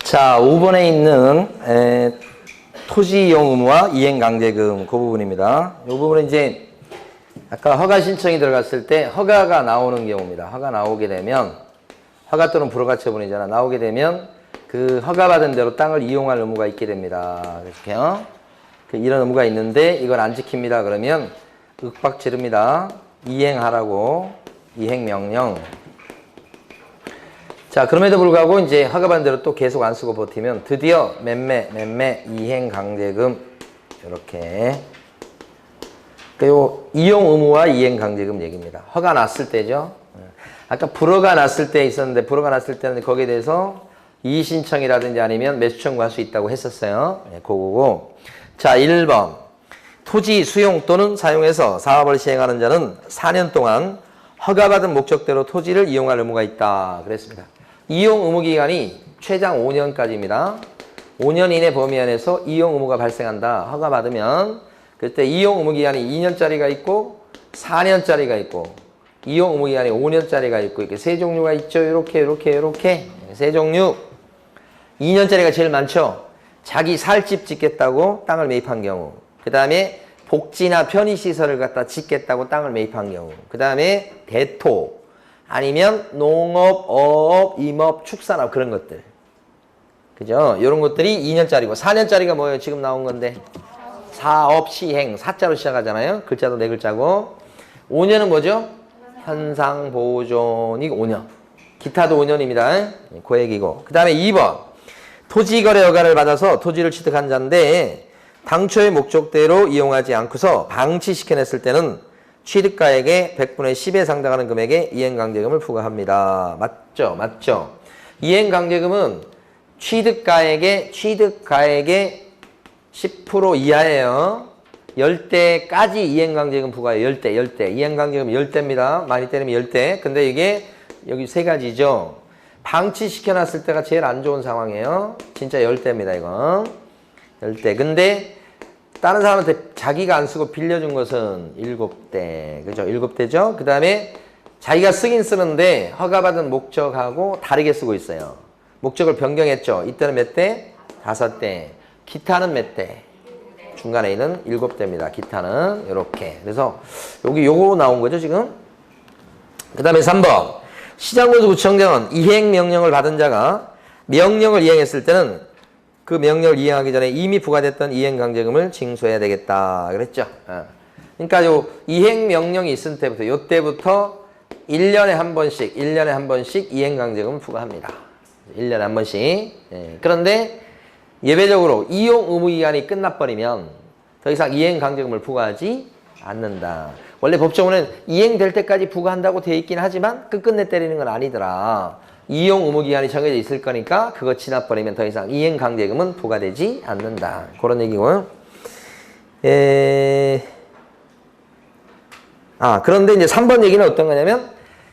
자, 5번에 있는 토지 이용 의무와 이행 강제금 그 부분입니다. 이 부분은 이제 아까 허가 신청이 들어갔을 때 허가가 나오는 경우입니다. 허가 나오게 되면 허가 또는 불허가 처분이잖아. 나오게 되면 그 허가받은 대로 땅을 이용할 의무가 있게 됩니다. 그렇게요. 이런 의무가 있는데 이걸 안 지킵니다. 그러면 윽박 지릅니다. 이행하라고 이행명령. 자, 그럼에도 불구하고 이제 허가받은 대로 또 계속 안 쓰고 버티면 드디어 매매 이행 강제금 이렇게 요 이용 의무와 이행 강제금 얘기입니다. 허가 났을 때죠. 아까 불허가 났을 때 있었는데 불허가 났을 때는 거기에 대해서 이의신청이라든지 아니면 매수 청구할 수 있다고 했었어요. 그거고. 자, 1번. 토지 수용 또는 사용해서 사업을 시행하는 자는 4년 동안 허가받은 목적대로 토지를 이용할 의무가 있다. 그랬습니다. 이용 의무 기간이 최장 5년까지입니다. 5년 이내 범위 안에서 이용 의무가 발생한다. 허가받으면 그때 이용 의무 기간이 2년짜리가 있고 4년짜리가 있고 이용 의무 기간이 5년짜리가 있고 이렇게 세 종류가 있죠. 이렇게 세 종류. 2년짜리가 제일 많죠. 자기 살 집 짓겠다고 땅을 매입한 경우. 그 다음에 복지나 편의시설을 갖다 짓겠다고 땅을 매입한 경우. 그 다음에 대토 아니면 농업, 어업, 임업, 축산업 그런 것들. 그죠? 이런 것들이 2년짜리고 4년짜리가 뭐예요? 지금 나온 건데 사업 시행, 사자로 시작하잖아요. 글자도 4글자고 5년은 뭐죠? 현상 보존이 5년. 기타도 5년입니다. 그 얘기고. 그 다음에 2번. 토지거래 허가를 받아서 토지를 취득한 자인데 당초의 목적대로 이용하지 않고서 방치시켜냈을 때는 취득가액의 100분의 10에 상당하는 금액의 이행강제금을 부과합니다. 맞죠? 맞죠? 이행강제금은 취득가액의 10% 이하예요. 10대까지 이행강제금 부과해요. 10대. 이행강제금 10대입니다. 많이 때리면 10대. 근데 이게 여기 세 가지죠. 방치시켜놨을 때가 제일 안 좋은 상황이에요. 진짜 10대입니다, 이거. 10대. 근데 다른 사람한테 자기가 안 쓰고 빌려준 것은 7대. 그죠? 7대죠? 그 다음에 자기가 쓰긴 쓰는데 허가받은 목적하고 다르게 쓰고 있어요. 목적을 변경했죠. 이때는 몇 대? 5대. 기타는 몇 대? 중간에 있는 7대입니다. 기타는 이렇게. 그래서 여기 요거 나온 거죠, 지금? 그 다음에 3번. 시장군수구청장은 이행명령을 받은 자가 명령을 이행했을 때는 그 명령을 이행하기 전에 이미 부과됐던 이행강제금을 징수해야 되겠다. 그랬죠? 그러니까 요 이행명령이 있을 때부터, 요때부터 1년에 한 번씩 이행강제금을 부과합니다. 1년에 한 번씩. 예. 그런데 예외적으로 이용 의무기간이 끝나버리면 더 이상 이행강제금을 부과하지 않는다. 원래 법조문은 이행될 때까지 부과한다고 되어 있긴 하지만 끝끝내 때리는 건 아니더라. 이용 의무기간이 정해져 있을 거니까 그거 지나버리면 더 이상 이행강제금은 부과되지 않는다. 그런 얘기고요. 그런데 이제 3번 얘기는 어떤 거냐면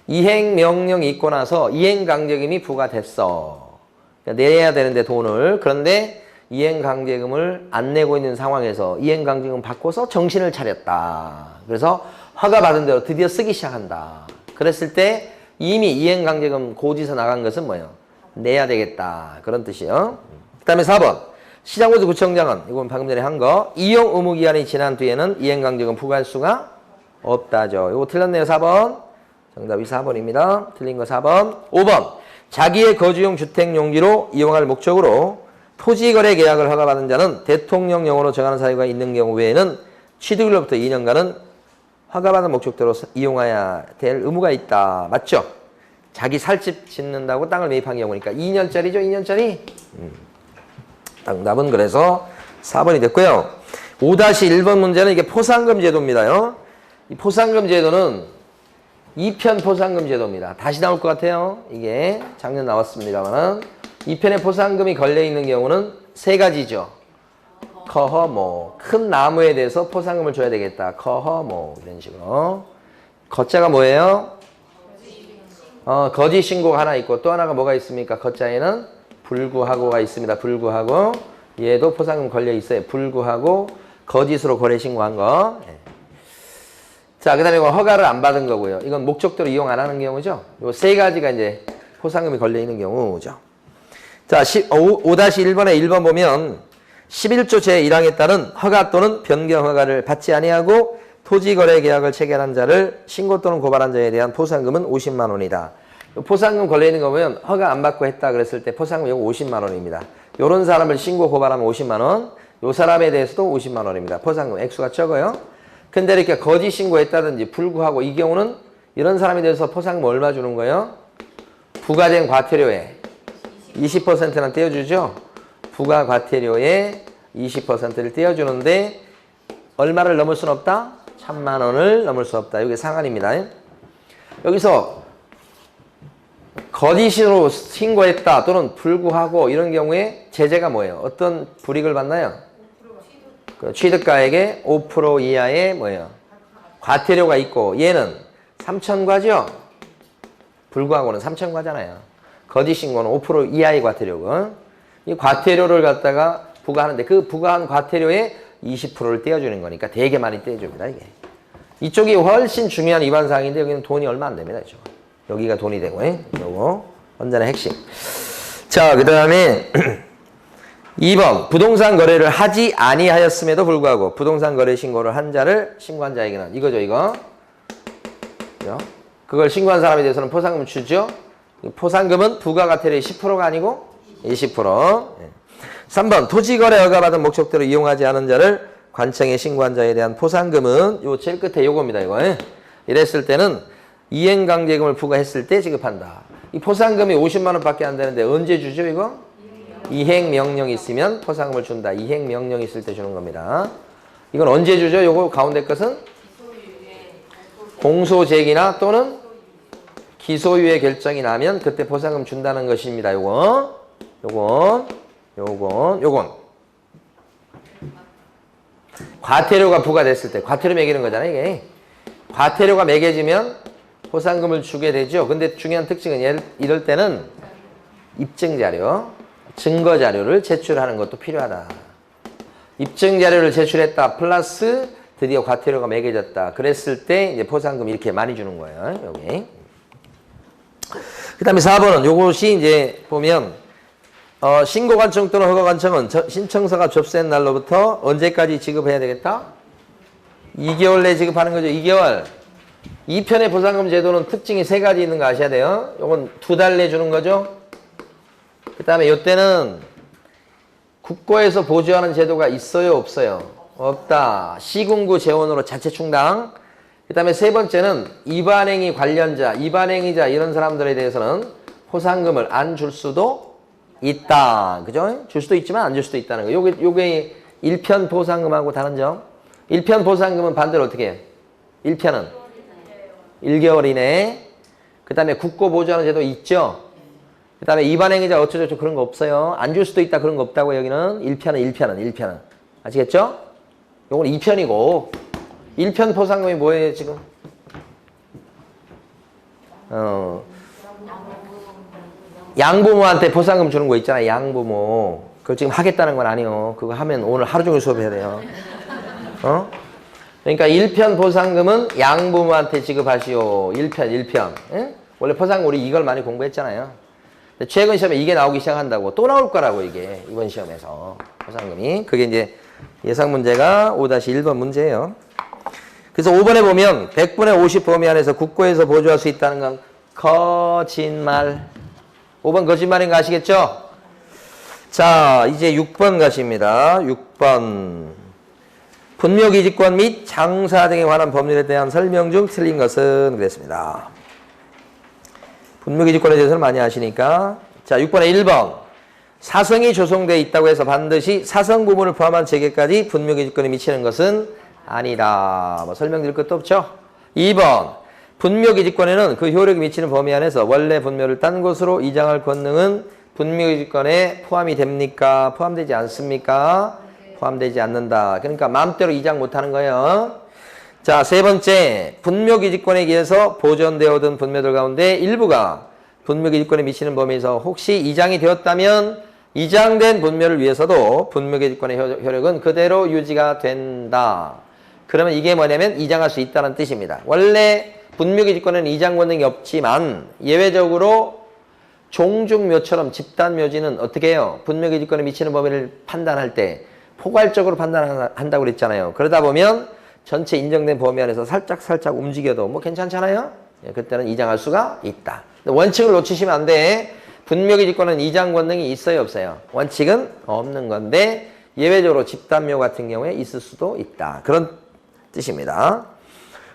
이행명령이 있고 나서 이행강제금이 부과됐어. 내야 되는데 돈을. 그런데 이행강제금을 안 내고 있는 상황에서 이행강제금 받고서 정신을 차렸다. 그래서 허가받은 대로 드디어 쓰기 시작한다. 그랬을 때 이미 이행강제금 고지서 나간 것은 뭐예요? 내야 되겠다. 그런 뜻이에요. 그 다음에 4번. 시장군수구청장은 이건 방금 전에 한 거. 이용 의무기한이 지난 뒤에는 이행강제금 부과할 수가 없다죠. 이거 틀렸네요. 4번. 정답이 4번입니다. 틀린 거 4번. 5번. 자기의 거주용 주택 용지로 이용할 목적으로 토지거래 계약을 허가받은 자는 대통령령으로 정하는 사유가 있는 경우 외에는 취득일로부터 2년간은 허가받은 목적대로 이용해야 될 의무가 있다. 맞죠? 자기 살집 짓는다고 땅을 매입한 경우니까 2년짜리죠? 2년짜리? 정답은 그래서 4번이 됐고요. 5-1번 문제는 이게 포상금 제도입니다요. 이 포상금 제도는 2편 포상금 제도입니다. 다시 나올 것 같아요. 이게 작년 나왔습니다만 2편에 포상금이 걸려있는 경우는 세 가지죠. 커허모. 큰 나무에 대해서 포상금을 줘야 되겠다. 커허모. 이런 식으로. 거자가 뭐예요? 거짓 신고가 하나 있고 또 하나가 뭐가 있습니까? 거자에는 불구하고가 있습니다. 불구하고. 얘도 포상금 걸려 있어요. 불구하고 거짓으로 거래 신고한 거. 자, 그 다음에 이건 허가를 안 받은 거고요. 이건 목적대로 이용 안 하는 경우죠. 요 세 가지가 이제 포상금이 걸려 있는 경우죠. 자, 5-1번에 1번 보면 11조 제1항에 따른 허가 또는 변경 허가를 받지 아니하고 토지거래 계약을 체결한 자를 신고 또는 고발한 자에 대한 포상금은 50만 원이다. 포상금 걸려있는 거 보면 허가 안 받고 했다 그랬을 때 포상금 이거 50만 원입니다. 요런 사람을 신고 고발하면 50만 원, 요 사람에 대해서도 50만 원입니다. 포상금 액수가 적어요. 근데 이렇게 거짓 신고했다든지 불구하고 이 경우는 이런 사람에 대해서 포상금 얼마 주는 거예요? 부과된 과태료에 20%는 떼어주죠. 부가과태료의 20%를 떼어주는데 얼마를 넘을 수는 없다? 1000만 원을 넘을 수 없다. 이게 상한입니다. 여기서 거짓으로 신고했다 또는 불구하고 이런 경우에 제재가 뭐예요? 어떤 불이익을 받나요? 그 취득가액의 5% 이하의 뭐예요? 과태료가 있고 얘는 3,000과죠? 불구하고는 3,000과잖아요. 거짓 신고는 5% 이하의 과태료고 이 과태료를 갖다가 부과하는데 그 부과한 과태료의 20%를 떼어주는 거니까 되게 많이 떼어줍니다. 이게 이쪽이 훨씬 중요한 위반사항인데 여기는 돈이 얼마 안 됩니다. 이쪽. 여기가 돈이 되고 요거 언제나 핵심. 자, 그 다음에 2번 부동산 거래를 하지 아니하였음에도 불구하고 부동산 거래 신고를 한 자를 신고한 자에게는 이거죠. 이거 그걸 신고한 사람에 대해서는 포상금 주죠. 포상금은 부가과태료의 10%가 아니고 20%. 3번 토지거래 허가받은 목적대로 이용하지 않은 자를 관청에 신고한 자에 대한 포상금은 요 제일 끝에 요겁니다. 이거. 이랬을 때는 이행강제금을 부과했을 때 지급한다. 이 포상금이 50만 원밖에 안 되는데 언제 주죠 이거? 이행명령이 있으면 포상금을 준다. 이행명령이 있을 때 주는 겁니다. 이건 언제 주죠? 요거 가운데 것은 공소제기나 또는 기소유예 결정이 나면 그때 포상금 준다는 것입니다. 요건 과태료가 부과됐을 때 과태료 매기는 거잖아요. 이게 과태료가 매겨지면 포상금을 주게 되죠. 근데 중요한 특징은 이럴 때는 입증자료, 증거자료를 제출하는 것도 필요하다. 입증자료를 제출했다 플러스 드디어 과태료가 매겨졌다. 그랬을 때 이제 포상금 이렇게 많이 주는 거예요. 여기. 그 다음에 4번은 요것이 이제 보면 신고관청 또는 허가관청은 신청서가 접수된 날로부터 언제까지 지급해야 되겠다? 2개월 내에 지급하는 거죠. 2개월. 2편의 보상금 제도는 특징이 3가지 있는 거 아셔야 돼요. 요건 2달 내에 주는 거죠. 그 다음에 요때는 국고에서 보조하는 제도가 있어요? 없어요? 없다. 시군구 재원으로 자체 충당. 그 다음에 3번째는 위반행위 관련자, 위반행위자 이런 사람들에 대해서는 포상금을 안 줄 수도 있다. 그죠? 줄 수도 있지만 안 줄 수도 있다는 거. 요게 1편 보상금하고 다른 점. 1편 보상금은 반대로 어떻게 해요? 1편은 1개월 이내에. 그 다음에 국고 보조하는 제도 있죠? 그 다음에 위반행위자 어쩌고저쩌고 그런 거 없어요. 안 줄 수도 있다 그런 거 없다고 여기는 1편은. 아시겠죠? 요건 2편이고 1편 포상금이 뭐예요 지금? 양부모한테 포상금 주는 거 있잖아요. 양부모. 그거 지금 하겠다는 건 아니에요. 그거 하면 오늘 하루 종일 수업해야 돼요. 그러니까 1편 포상금은 양부모한테 지급하시오. 1편. 응? 원래 포상금 우리 이걸 많이 공부했잖아요. 근데 최근 시험에 이게 나오기 시작한다고. 또 나올 거라고 이게 이번 시험에서 포상금이. 그게 이제 예상 문제가 5-1번 문제예요. 그래서 5번에 보면 100분의 50 범위 안에서 국고에서 보조할 수 있다는 건 거짓말. 5번 거짓말인 거 아시겠죠? 자, 이제 6번 가십니다. 6번. 분묘기지권 및 장사 등에 관한 법률에 대한 설명 중 틀린 것은 그랬습니다. 분묘기지권에 대해서는 많이 아시니까. 자, 6번에 1번. 사성이 조성되어 있다고 해서 반드시 사성 부분을 포함한 재개까지 분묘기지권에 미치는 것은 아니다. 뭐 설명드릴 것도 없죠. 2번. 분묘기지권에는 그 효력이 미치는 범위 안에서 원래 분묘를 딴 곳으로 이장할 권능은 분묘기지권에 포함이 됩니까? 포함되지 않습니까? 포함되지 않는다. 그러니까 마음대로 이장 못하는 거예요. 자, 3번째. 분묘기지권에 의해서 보존되어 오던 분묘들 가운데 일부가 분묘기지권에 미치는 범위에서 혹시 이장이 되었다면 이장된 분묘를 위해서도 분묘기지권의 효력은 그대로 유지가 된다. 그러면 이게 뭐냐면 이장할 수 있다는 뜻입니다. 원래 분묘기지권에는 이장 권능이 없지만 예외적으로 종중묘처럼 집단묘지는 어떻게 해요? 분묘기지권에 미치는 범위를 판단할 때 포괄적으로 판단한다고 그랬잖아요. 그러다 보면 전체 인정된 범위 안에서 살짝 움직여도 뭐 괜찮잖아요. 예, 그때는 이장할 수가 있다. 원칙을 놓치시면 안 돼. 분묘기지권은 이장 권능이 있어요, 없어요? 원칙은 없는 건데 예외적으로 집단묘 같은 경우에 있을 수도 있다. 그런 뜻입니다.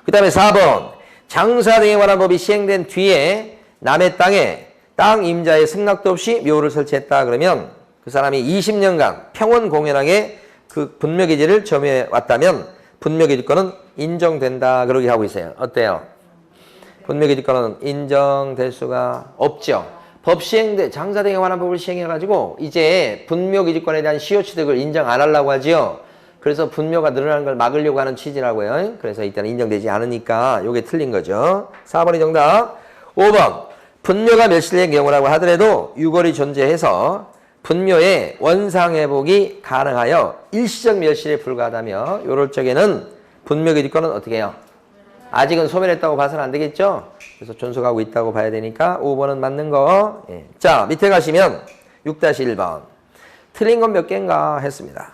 그 다음에 4번 장사 등에 관한 법이 시행된 뒤에 남의 땅에 땅 임자의 승낙도 없이 묘를 설치했다. 그러면 그 사람이 20년간 평온 공연하게 그 분묘기지를 점유해 왔다면 분묘기지권은 인정된다. 그러게 하고 있어요. 어때요? 분묘기지권은 인정될 수가 없죠. 법 시행돼 장사 등에 관한 법을 시행해가지고 이제 분묘기지권에 대한 시효 취득을 인정 안 하려고 하지요. 그래서 분묘가 늘어나는 걸 막으려고 하는 취지라고요. 그래서 이때는 인정되지 않으니까 이게 틀린 거죠. 4번이 정답. 5번 분묘가 멸실된 경우라고 하더라도 유골이 존재해서 분묘의 원상회복이 가능하여 일시적 멸실에 불과하다며 요럴 적에는 분묘기지권은 어떻게 해요? 아직은 소멸했다고 봐서는 안 되겠죠? 그래서 존속하고 있다고 봐야 되니까 5번은 맞는 거. 예. 자, 밑에 가시면 6-1번. 틀린 건 몇 개인가 했습니다.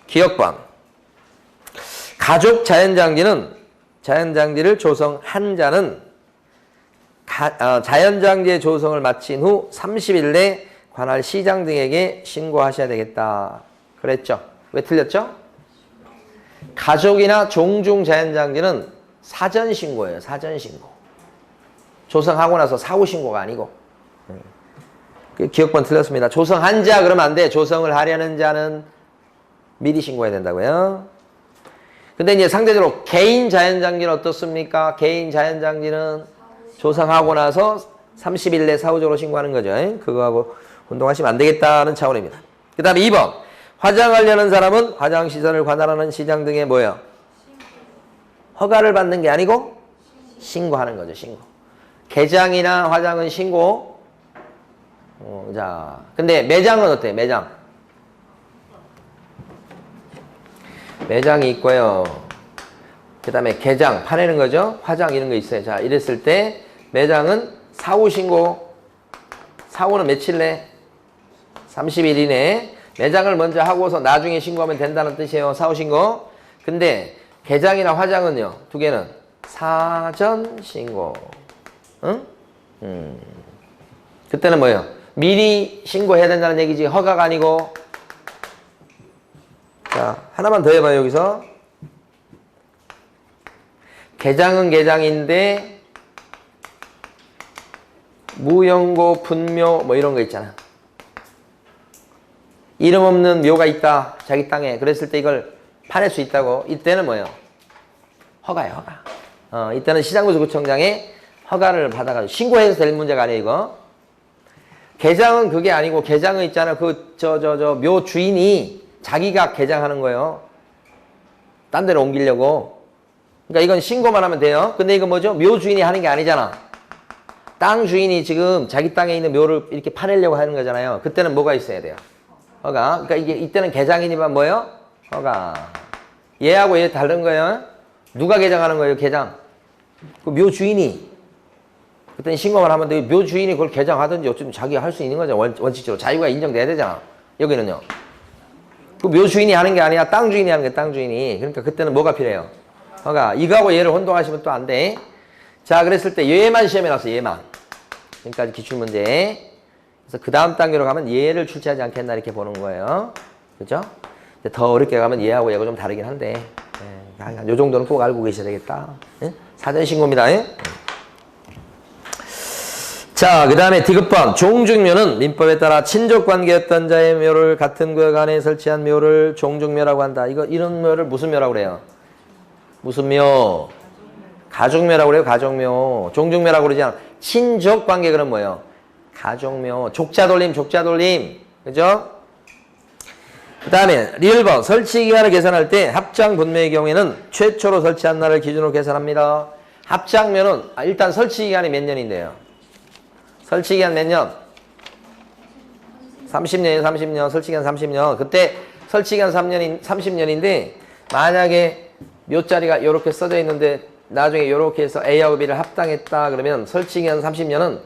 기억번. 가족 자연장지를 조성한 자는 자연장지의 조성을 마친 후 30일 내 관할 시장 등에게 신고하셔야 되겠다. 그랬죠? 왜 틀렸죠? 가족이나 종중 자연장지는 사전 신고예요. 사전 신고. 조성하고 나서 사후 신고가 아니고. 기억번 틀렸습니다. 조성한 자 그러면 안 돼. 조성을 하려는 자는 미리 신고해야 된다고요. 근데 이제 상대적으로 개인 자연장지는 어떻습니까? 개인 자연장지는 조성하고 나서 30일 내 사후적으로 신고하는 거죠. 그거하고 혼동하시면 안 되겠다는 차원입니다. 그 다음에 2번. 화장하려는 사람은 화장시설을 관할하는 시장 등에 뭐예요? 허가를 받는 게 아니고 신고하는 거죠. 신고. 개장이나 화장은 신고. 자, 근데 매장은 어때요? 매장. 매장이 있고요. 그 다음에 개장, 파내는 거죠. 화장 이런 거 있어요. 자, 이랬을 때 매장은 사후 신고. 사후는 며칠 내? 30일 이내. 매장을 먼저 하고서 나중에 신고하면 된다는 뜻이에요. 사후 신고. 근데 개장이나 화장은요. 두 개는 사전 신고. 응? 그때는 뭐예요? 미리 신고해야 된다는 얘기지. 허가가 아니고. 자, 하나만 더 해봐요. 여기서. 개장은 개장인데 무연고, 분묘 뭐 이런 거 있잖아. 이름 없는 묘가 있다. 자기 땅에. 그랬을 때 이걸 파낼 수 있다고. 이때는 뭐예요? 허가예요. 허가. 이때는 시장구청장에 허가를 받아가지고 신고해서 될 문제가 아니에요. 이거. 개장은 그게 아니고 개장은 있잖아. 묘 주인이 자기가 개장하는 거예요. 딴 데로 옮기려고. 그러니까 이건 신고만 하면 돼요. 근데 이거 뭐죠? 묘 주인이 하는 게 아니잖아. 땅 주인이 지금 자기 땅에 있는 묘를 이렇게 파내려고 하는 거잖아요. 그때는 뭐가 있어야 돼요? 허가. 그러니까 이게 이때는 개장이니만 뭐예요? 허가. 얘하고 얘 다른 거예요. 누가 개장하는 거예요? 개장. 그 묘 주인이. 그때는 신고만 하면 돼. 묘 주인이 그걸 개장하든지 어쨌든 자기가 할 수 있는 거죠. 원칙적으로. 자유가 인정돼야 되잖아. 여기는요. 그 묘 주인이 하는 게 아니라 땅 주인이 하는 게 땅 주인이. 그러니까 그때는 뭐가 필요해요? 허가. 이거하고 얘를 혼동하시면 또 안 돼. 자, 그랬을 때 얘만 시험에 나왔어. 얘만. 여기까지 기출문제. 그래서 그 다음 단계로 가면 얘를 출제하지 않겠나 이렇게 보는 거예요. 그죠? 더 어렵게 가면 얘하고 얘가 좀 다르긴 한데 요 정도는 꼭 알고 계셔야 되겠다. 예? 사전 신고입니다. 예? 자, 그 다음에 디귿번. 종중묘는 민법에 따라 친족관계였던 자의 묘를 같은 구역 안에 설치한 묘를 종중묘라고 한다. 이런 묘를 무슨 묘라고 그래요? 무슨 묘? 가족묘라고 그래요. 가족묘. 종중묘라고 그러지 않아. 친족관계 그럼 뭐예요? 가족묘. 족자돌림. 그죠? 그 다음에 리을번. 설치기간을 계산할 때 합장분묘의 경우에는 최초로 설치한 날을 기준으로 계산합니다. 합장묘는 일단 설치기간이 몇 년인데요? 설치기간 몇 년? 30년이에요. 30년. 설치기간 30년. 그때 설치기간 30년인데 만약에 묘자리가 이렇게 써져 있는데 나중에 이렇게 해서 A하고 B를 합당했다 그러면 설치기간 30년은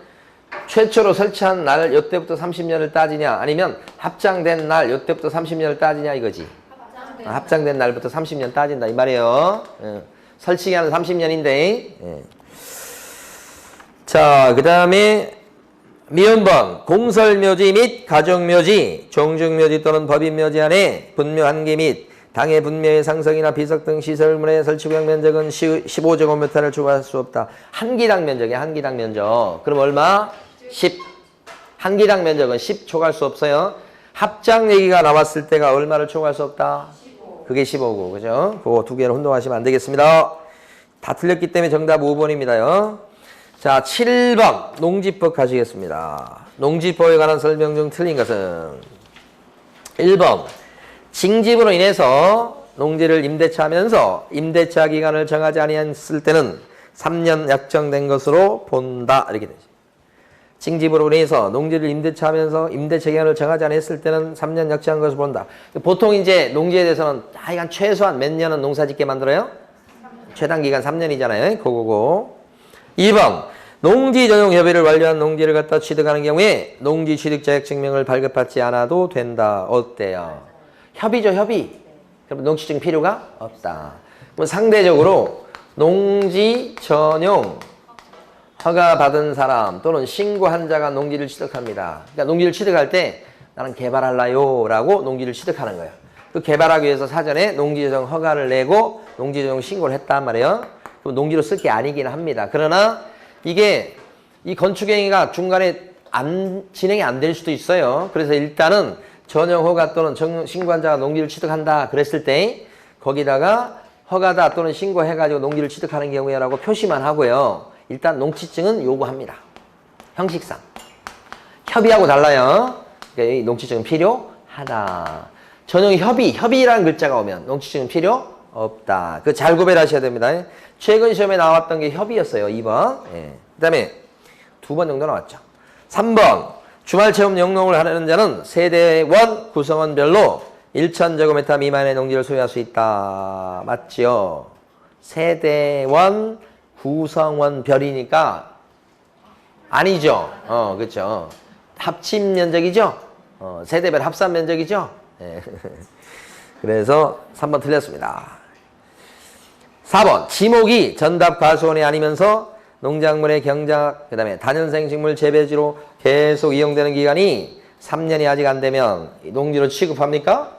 최초로 설치한 날 요때부터 30년을 따지냐 아니면 합장된 날 요때부터 30년을 따지냐 이거지. 합장된 날부터 30년 따진다 이 말이에요. 설치기한은 30년인데. 자, 그 다음에 미음번 공설묘지 및 가족묘지, 종중묘지 또는 법인묘지 안에 분묘 한 개 및 당의 분묘의 상성이나 비석 등 시설물의 설치구역 면적은 15제곱미터를 초과할 수 없다. 한 기당 면적이야. 한 기당 면적. 그럼 얼마? 10. 한 기당 면적은 10 초과할 수 없어요. 합장 얘기가 나왔을 때가 얼마를 초과할 수 없다? 15. 그게 15고. 그죠? 그거 두 개를 혼동하시면 안 되겠습니다. 다 틀렸기 때문에 정답 5번입니다요. 자, 7번 농지법 가시겠습니다. 농지법에 관한 설명 중 틀린 것은 1번 징집으로 인해서 농지를 임대차 하면서 임대차 기간을 정하지 아니했을 때는 3년 약정된 것으로 본다. 이렇게 되죠. 징집으로 인해서 농지를 임대차 하면서 임대차 기간을 정하지 않았을 때는 3년 약정한 것으로 본다. 보통 이제 농지에 대해서는 하여간 최소한 몇 년은 농사 짓게 만들어요? 최단 기간 3년이잖아요. 그거고. 2번 농지 전용 협의를 완료한 농지를 갖다 취득하는 경우에 농지 취득 자격 증명을 발급받지 않아도 된다. 어때요? 협의죠, 협의. 그럼 농지증 필요가 없다. 그럼 상대적으로 농지 전용 허가 받은 사람 또는 신고한 자가 농지를 취득합니다. 그러니까 농지를 취득할 때 나는 개발할라요 라고 농지를 취득하는 거예요. 그 개발하기 위해서 사전에 농지 전용 허가를 내고 농지 전용 신고를 했단 말이에요. 그럼 농지로 쓸 게 아니긴 합니다. 그러나 이게 이 건축행위가 중간에 진행이 안 될 수도 있어요. 그래서 일단은 전용 허가 또는 신고한 자가 농지를 취득한다 그랬을 때 거기다가 허가다 또는 신고해가지고 농지를 취득하는 경우에라고 표시만 하고요. 일단 농지증은 요구합니다. 형식상. 협의하고 달라요. 그러니까 이 농지증은 필요하다. 전용 협의라는 글자가 오면 농지증은 필요 없다. 그 잘 구별하셔야 됩니다. 최근 시험에 나왔던 게 협의였어요. 2번. 예. 그 다음에 2번 정도 나왔죠. 3번. 주말 체험 영농을 하려는 자는 세대원 구성원별로 1,000제곱미터 미만의 농지를 소유할 수 있다. 맞지요? 세대원 구성원별이니까 아니죠. 그렇죠. 합친 면적이죠. 세대별 합산 면적이죠. 예. 그래서 3번 틀렸습니다. 4번 지목이 전답과수원이 아니면서 농작물의 경작, 그 다음에 다년생 식물 재배지로 계속 이용되는 기간이 3년이 아직 안 되면 농지로 취급합니까?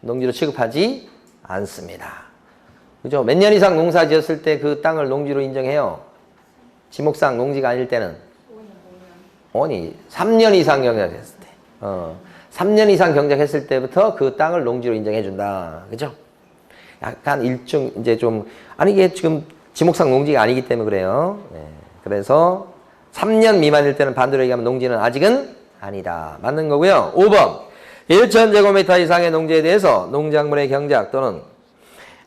농지로 취급하지 않습니다. 그죠? 몇 년 이상 농사 지었을 때 그 땅을 농지로 인정해요? 지목상 농지가 아닐 때는? 5년. 3년 이상 경작했을 때. 3년 이상 경작했을 때부터 그 땅을 농지로 인정해준다. 그죠? 약간 일종, 이제 좀, 아니, 이게 지금 지목상 농지가 아니기 때문에 그래요. 네. 그래서 3년 미만일 때는 반대로 얘기하면 농지는 아직은 아니다. 맞는 거고요. 5번. 1,000제곱미터 이상의 농지에 대해서 농작물의 경작 또는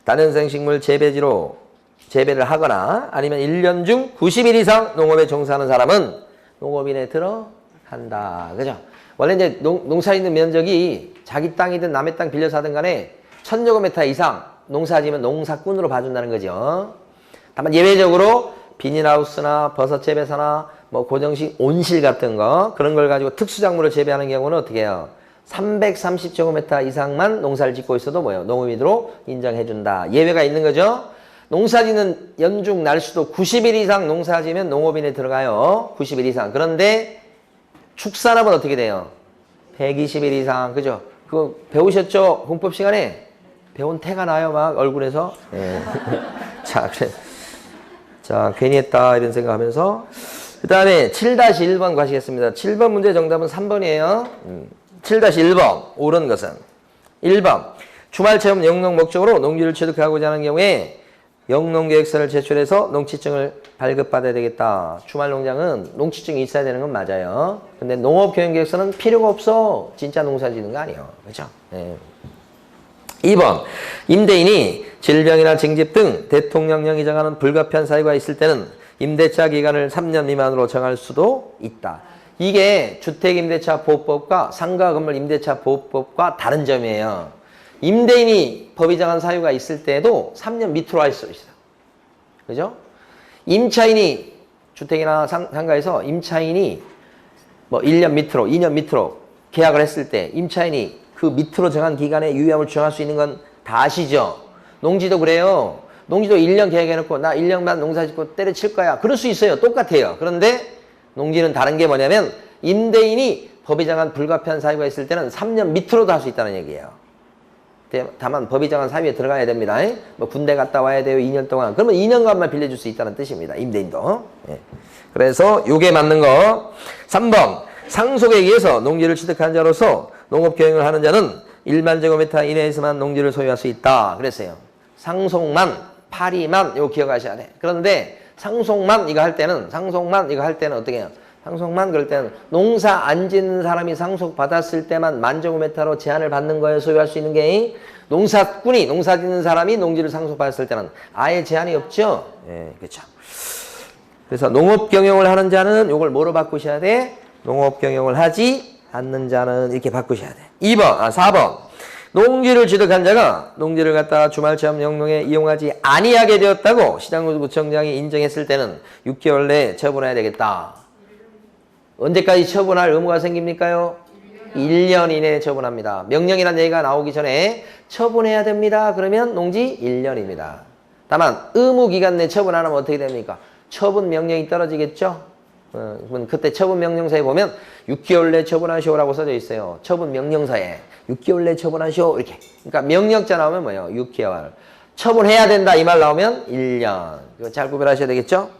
다년생 식물 재배지로 재배를 하거나 아니면 1년 중 90일 이상 농업에 종사하는 사람은 농업인에 들어간다. 그죠? 원래 이제 농사 있는 면적이 자기 땅이든 남의 땅 빌려서 하든 간에 1,000제곱미터 이상 농사 지으면 농사꾼으로 봐준다는 거죠. 다만 예외적으로 비닐하우스나 버섯 재배사나 뭐 고정식 온실 같은 거 그런 걸 가지고 특수작물을 재배하는 경우는 어떻게 해요? 330제곱미터 이상만 농사를 짓고 있어도 뭐예요? 농업인으로 인정해준다. 예외가 있는 거죠. 농사 짓는 연중 날수도 90일 이상 농사 지으면 농업인에 들어가요. 90일 이상. 그런데 축산업은 어떻게 돼요? 120일 이상. 그죠? 그거 배우셨죠? 공법 시간에? 배운 태가 나요, 막 얼굴에서. 네. 자, 그래. 자, 괜히 했다 이런 생각하면서 그 다음에 7-1번 가시겠습니다. 7번 문제 정답은 3번이에요. 7-1번 옳은 것은 1번 주말체험 영농 목적으로 농지를 취득하고자 하는 경우에 영농계획서를 제출해서 농지증을 발급받아야 되겠다. 주말농장은 농지증이 있어야 되는 건 맞아요. 근데 농업교육계획서는 필요가 없어. 진짜 농사 짓는 거 아니에요. 그렇죠? 네. 2번 임대인이 질병이나 징집 등 대통령령이 정하는 불가피한 사유가 있을 때는 임대차 기간을 3년 미만으로 정할 수도 있다. 이게 주택임대차 보호법과 상가건물 임대차 보호법과 다른 점이에요. 임대인이 법이 정한 사유가 있을 때도 3년 밑으로 할 수 있어요. 그죠? 임차인이 주택이나 상가에서 임차인이 뭐 1년 밑으로 2년 밑으로 계약을 했을 때 임차인이 그 밑으로 정한 기간에 유예함을 주장할 수 있는 건 다 아시죠? 농지도 그래요. 농지도 1년 계약해놓고 나 1년만 농사 짓고 때려칠 거야. 그럴 수 있어요. 똑같아요. 그런데 농지는 다른 게 뭐냐면 임대인이 법이 정한 불가피한 사유가 있을 때는 3년 밑으로도 할 수 있다는 얘기예요. 다만 법이 정한 사유에 들어가야 됩니다. 뭐 군대 갔다 와야 돼요. 2년 동안. 그러면 2년간만 빌려줄 수 있다는 뜻입니다. 임대인도. 예. 그래서 요게 맞는 거. 3번. 상속에 의해서 농지를 취득한 자로서 농업경영을 하는 자는 1만 제곱미터 이내에서만 농지를 소유할 수 있다. 그랬어요. 상속만, 파리만 요거 기억하셔야 돼. 그런데 상속만 이거 할 때는 어떻게 해요? 상속만 그럴 때는 농사 안 짓는 사람이 상속받았을 때만 1만 제곱미터로 제한을 받는 거예요. 소유할 수 있는 게. 농사꾼이 농사 짓는 사람이 농지를 상속받았을 때는 아예 제한이 없죠. 예, 그렇죠. 그래서 농업 경영을 하는 자는 요걸 뭐로 바꾸셔야 돼? 농업 경영을 하지 않는 자는 이렇게 바꾸셔야 돼. 4번. 농지를 취득한 자가 농지를 갖다가 주말체험 영농에 이용하지 아니하게 되었다고 시장구청장이 인정했을 때는 6개월 내에 처분해야 되겠다. 언제까지 처분할 의무가 생깁니까요? 1년 이내에 처분합니다. 명령이라는 얘기가 나오기 전에 처분해야 됩니다. 그러면 농지 1년입니다. 다만 의무기간 내 처분 안 하면 어떻게 됩니까? 처분 명령이 떨어지겠죠? 그때 처분 명령서에 보면 6개월 내 처분하시오라고 써져 있어요. 처분 명령서에 6개월 내 처분하시오 이렇게. 그러니까 명령자 나오면 뭐예요? 6개월. 처분해야 된다 이 말 나오면 1년. 이거 잘 구별하셔야 되겠죠?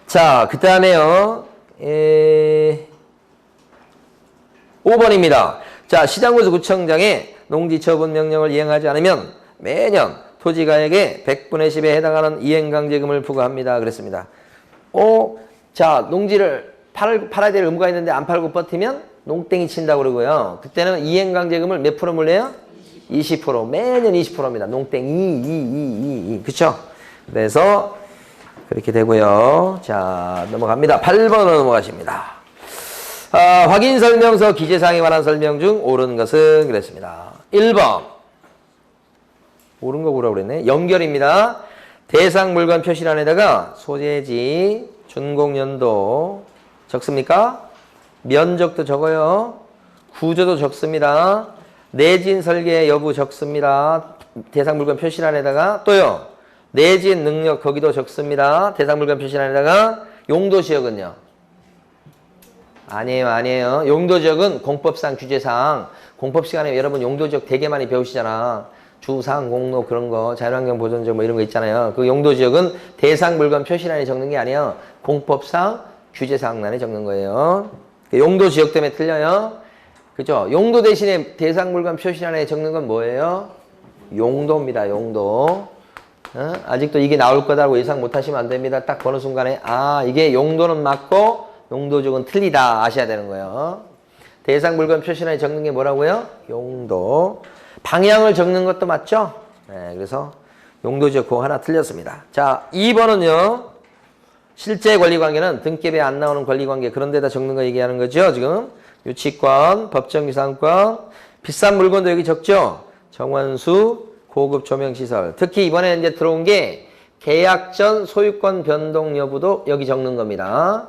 자, 그 다음에요. 5번입니다. 자, 시장구에서 구청장의 농지 처분 명령을 이행하지 않으면 매년 토지가액의 100분의 10에 해당하는 이행강제금을 부과합니다. 그랬습니다. 자, 농지를 팔아야 될 의무가 있는데 안 팔고 버티면 농땡이 친다고 그러고요. 그때는 이행강제금을 몇 프로 물려요? 20%. 매년 20%입니다. 농땡이, 그쵸? 그래서 그렇게 되고요. 자, 넘어갑니다. 8번으로 넘어가십니다. 확인설명서 기재사항에 관한 설명 중 옳은 것은 그랬습니다. 1번. 옳은 거 뭐라고 그랬네? 연결입니다. 대상 물건 표시란에다가 소재지, 준공연도 적습니까? 면적도 적어요. 구조도 적습니다. 내진 설계 여부 적습니다. 대상 물건 표시란에다가 또요. 내진 능력 거기도 적습니다. 대상 물건 표시란에다가 용도 지역은요. 아니에요. 용도 지역은 공법상 규제상 공법 시간에 여러분 용도 지역 되게 많이 배우시잖아. 주상, 공로 그런 거, 자연환경 보존지역 뭐 이런 거 있잖아요. 그 용도 지역은 대상 물건 표시란에 적는 게 아니에요. 공법상 규제사항란에 적는 거예요. 용도 지역 때문에 틀려요. 그죠? 용도 대신에 대상 물건 표시란에 적는 건 뭐예요? 용도입니다. 용도. 아직도 이게 나올 거다라고 예상 못 하시면 안 됩니다. 딱 보는 순간에 이게 용도는 맞고 용도 지역은 틀리다 아셔야 되는 거예요. 대상 물건 표시란에 적는 게 뭐라고요? 용도. 방향을 적는 것도 맞죠? 네, 그래서 용도 지역 그거 하나 틀렸습니다. 자, 2번은요. 실제 권리관계는 등급에 안 나오는 권리관계 그런 데다 적는 거 얘기하는 거죠. 지금 유치권, 법정유상권, 비싼 물건도 여기 적죠. 정원수, 고급 조명시설. 특히 이번에 이제 들어온 게 계약 전 소유권 변동 여부도 여기 적는 겁니다.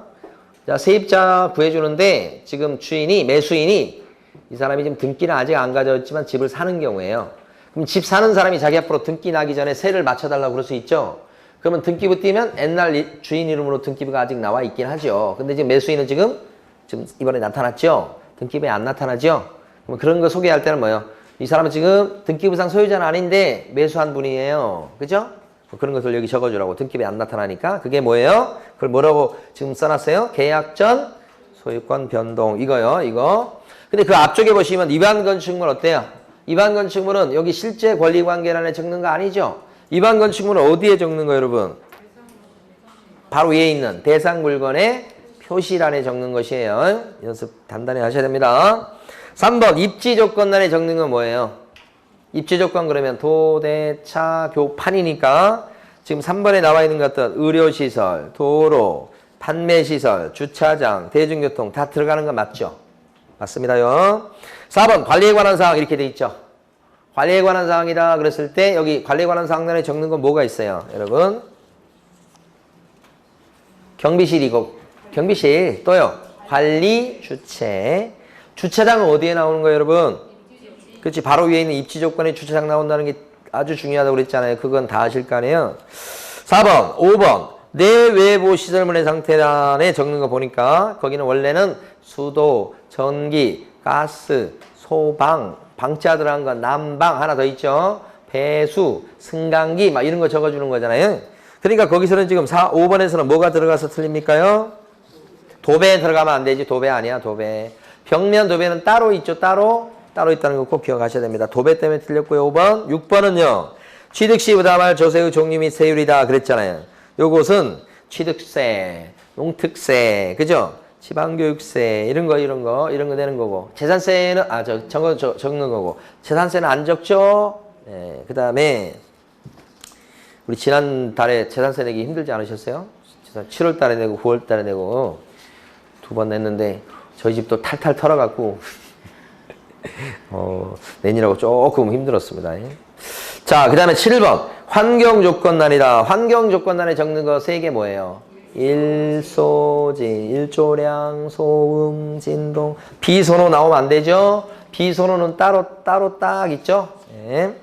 자, 세입자 구해주는데 지금 매수인이 이 사람이 지금 등기는 아직 안 가져왔지만 집을 사는 경우에요. 그럼 집 사는 사람이 자기 앞으로 등기 나기 전에 세를 맞춰달라고 그럴 수 있죠. 그러면 등기부 띄면 옛날 주인 이름으로 등기부가 아직 나와 있긴 하죠. 근데 지금 매수인은 지금 이번에 나타났죠. 등기부에 안 나타나죠. 그럼 그런 거 소개할 때는 뭐예요? 이 사람은 지금 등기부상 소유자는 아닌데 매수한 분이에요. 그죠? 그런 것을 여기 적어주라고. 등기부에 안 나타나니까. 그게 뭐예요? 그걸 뭐라고 지금 써놨어요? 계약 전 소유권 변동. 이거요. 이거. 근데 그 앞쪽에 보시면 위반 건축물 어때요? 위반 건축물은 여기 실제 권리관계란에 적는 거 아니죠? 위반 건축물은 어디에 적는 거예요, 여러분? 바로 위에 있는 대상 물건의 표시란에 적는 것이에요. 연습 단단히 하셔야 됩니다. 3번 입지 조건란에 적는 건 뭐예요? 입지 조건 그러면 도대차 교판이니까 지금 3번에 나와 있는 것들 의료시설, 도로, 판매시설, 주차장, 대중교통 다 들어가는 거 맞죠? 맞습니다요. 4번 관리에 관한 사항 이렇게 돼 있죠. 관리에 관한 사항이다 그랬을 때 여기 관리에 관한 사항란에 적는 건 뭐가 있어요? 여러분 경비실이고, 경비실 또요. 관리 주체. 주차장은 어디에 나오는 거예요, 여러분? 그렇지. 바로 위에 있는 입지 조건에 주차장 나온다는 게 아주 중요하다고 그랬잖아요. 그건 다 아실 거 아니에요. 4번, 5번. 내외부 시설물의 상태란에 적는 거 보니까 거기는 원래는 수도, 전기, 가스, 소방, 방자 들어간 건 난방 하나 더 있죠. 배수, 승강기 막 이런 거 적어주는 거잖아요. 그러니까 거기서는 지금 5번에서는 뭐가 들어가서 틀립니까요? 도배 들어가면 안 되지. 도배 아니야. 도배. 벽면 도배는 따로 있죠. 따로 있다는 거 꼭 기억하셔야 됩니다. 도배 때문에 틀렸고요. 5번. 6번은요. 취득시 부담할 조세의 종류 및 세율이다 그랬잖아요. 요것은 취득세, 농특세, 그죠? 지방교육세 이런 거 되는 거고, 재산세는 적는 거고, 재산세는 안 적죠. 네, 그다음에 우리 지난 달에 재산세 내기 힘들지 않으셨어요? 7월 달에 내고 9월 달에 내고 두 번 냈는데 저희 집도 탈탈 털어갖고 내니라고 조금 힘들었습니다. 자, 그 다음에 7번 환경조건란이다. 환경조건란에 적는 거 3개 뭐예요? 일소진, 일조량, 소음, 진동. 비선호 나오면 안 되죠? 비선호는 따로 딱 있죠? 네.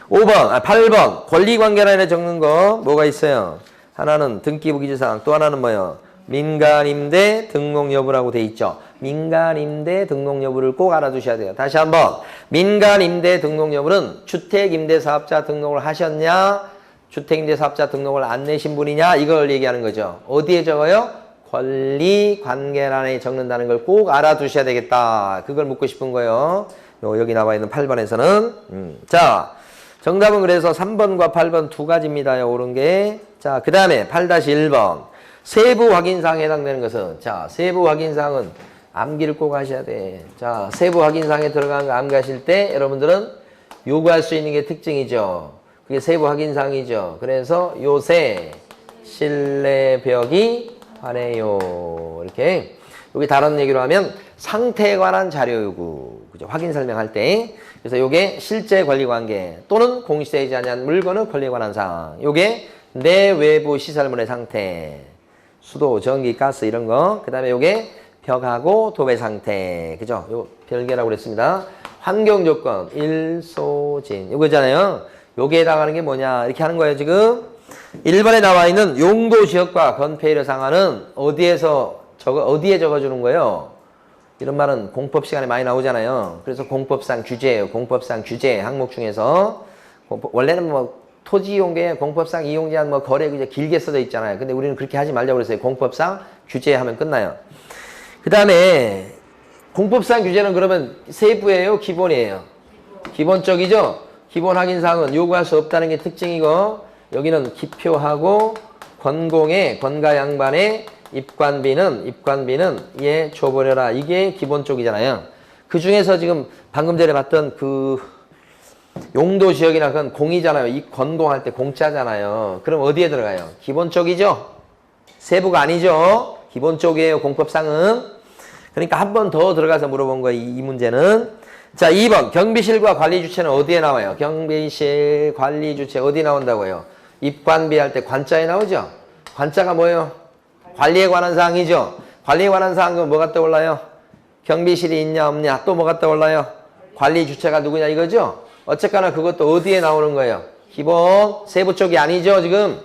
8번 권리관계란에 적는 거 뭐가 있어요? 하나는 등기부 기재사항, 또 하나는 뭐예요? 민간임대 등록 여부라고 돼 있죠. 민간임대 등록 여부를 꼭 알아두셔야 돼요. 다시 한번. 민간임대 등록 여부는 주택임대사업자 등록을 하셨냐, 주택임대사업자 등록을 안 내신 분이냐, 이걸 얘기하는 거죠. 어디에 적어요? 권리관계란에 적는다는 걸 꼭 알아두셔야 되겠다. 그걸 묻고 싶은 거예요. 여기 나와 있는 8번에서는. 자, 정답은 그래서 3번과 8번 두 가지입니다. 옳은 게. 자, 그 다음에 8-1번. 세부 확인사항에 해당되는 것은, 자, 세부 확인사항은 암기를 꼭 하셔야 돼. 자, 세부 확인사항에 들어가는 거 암기하실 때 여러분들은 요구할 수 있는 게 특징이죠. 그게 세부 확인사항이죠. 그래서 요새 실내벽이 화래요. 이렇게. 여기 다른 얘기로 하면 상태에 관한 자료 요구. 그죠? 확인 설명할 때. 그래서 요게 실제 권리관계 또는 공시되지 않은 물건의 권리에 관한 사항. 요게 내 외부 시설물의 상태. 수도, 전기, 가스 이런 거. 그 다음에 요게 벽하고 도배 상태. 그죠? 요 별개라고 그랬습니다. 환경조건, 일소진. 요거잖아요. 요게 해당하는 게 뭐냐. 이렇게 하는 거예요, 지금. 1번에 나와 있는 용도 지역과 건폐율의 상한은 어디에 적어주는 거예요? 이런 말은 공법 시간에 많이 나오잖아요. 그래서 공법상 규제예요. 공법상 규제 항목 중에서. 원래는 뭐 토지 이용계 공법상 이용 제한 뭐 거래 그냥 길게 써져 있잖아요. 근데 우리는 그렇게 하지 말자고 그랬어요. 공법상 규제하면 끝나요. 그 다음에 공법상 규제는 그러면 세부예요? 기본이에요? 기본적이죠? 기본 확인사항은 요구할 수 없다는 게 특징이고, 여기는 기표하고 권공의 권가 양반의 입관비는 예 줘버려라. 이게 기본 쪽이잖아요. 그 중에서 지금 방금 전에 봤던 그 용도 지역이나 그건 공이잖아요. 이 권공할 때 공짜잖아요. 그럼 어디에 들어가요? 기본 쪽이죠? 세부가 아니죠? 기본 쪽이에요. 공법상은. 그러니까 한 번 더 들어가서 물어본 거예요. 이 문제는. 자, 2번 경비실과 관리주체는 어디에 나와요? 경비실, 관리주체 어디 나온다고요? 입관비 할 때 관자에 나오죠? 관자가 뭐예요? 관리에 관한 사항이죠? 관리에 관한 사항은 뭐가 떠올라요? 경비실이 있냐 없냐? 또 뭐가 떠올라요? 관리주체가 누구냐 이거죠? 어쨌거나 그것도 어디에 나오는 거예요? 기본 세부 쪽이 아니죠 지금.